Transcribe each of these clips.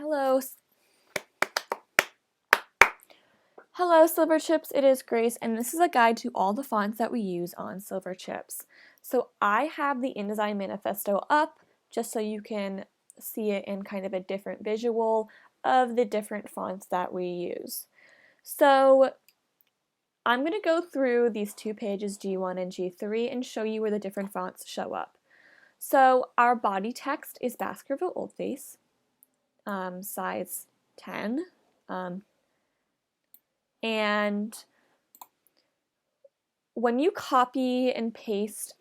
Hello. Hello, Silverchips. It is Grace, and this is a guide to all the fonts that we use on Silverchips. So I have the InDesign Manifesto up just so you can see it in kind of a different visual of the different fonts that we use. So I'm going to go through these two pages, G1 and G3, and show you where the different fonts show up. So our body text is Baskerville Old Face, size 10. And when you copy and paste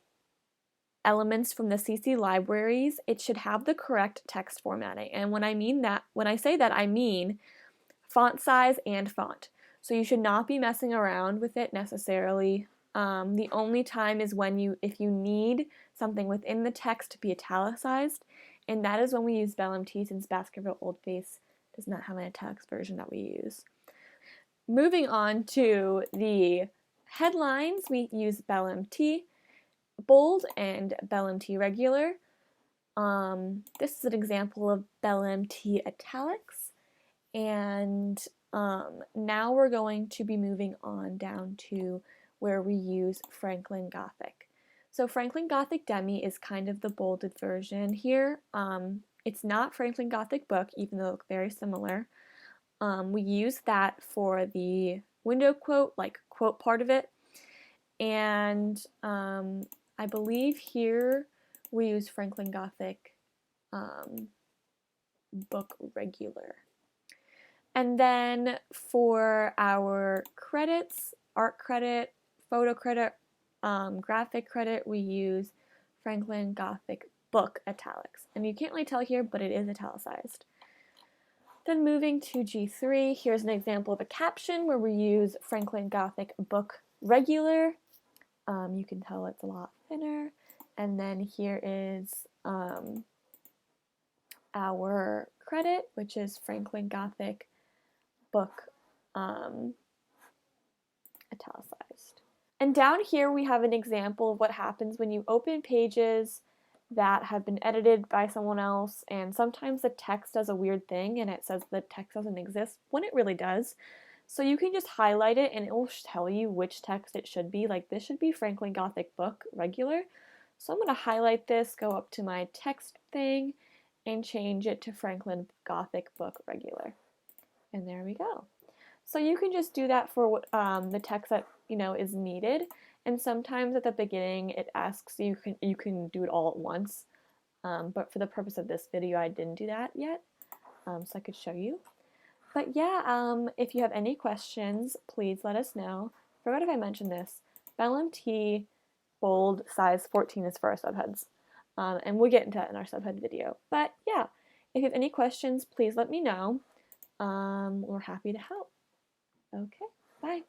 elements from the CC libraries, it should have the correct text formatting. And when I say that, I mean font size and font. So you should not be messing around with it necessarily. The only time is if you need something within the text to be italicized, and that is when we use Bellum T, since Baskerville Old Face does not have an italics version that we use. Moving on to the headlines, we use Bellum T bold and Bellum T regular. This is an example of Bellum T italics, and now we're going to be moving on down to where we use Franklin Gothic. So Franklin Gothic Demi is kind of the bolded version here. It's not Franklin Gothic Book, even though they look very similar. We use that for the window quote, like quote part of it. And I believe here we use Franklin Gothic Book Regular. And then for our credits, art credit, photo credit, graphic credit, we use Franklin Gothic Book Italics. And you can't really tell here, but it is italicized. Then moving to G3, here's an example of a caption where we use Franklin Gothic Book Regular. You can tell it's a lot thinner. And then here is our credit, which is Franklin Gothic Book italicized. And down here we have an example of what happens when you open pages that have been edited by someone else, and sometimes the text does a weird thing and it says the text doesn't exist when it really does. So you can just highlight it and it will tell you which text it should be. Like this should be Franklin Gothic Book Regular. So I'm going to highlight this, go up to my text thing, and change it to Franklin Gothic Book Regular. And there we go. So you can just do that for the text that is needed. And sometimes at the beginning it asks you can do it all at once. But for the purpose of this video, I didn't do that yet, so I could show you. But yeah, if you have any questions, please let us know. Forgot if I mentioned this. Bellum T bold size 14 is for our subheads. And we'll get into that in our subhead video. But yeah, if you have any questions, please let me know. We're happy to help. Okay, bye.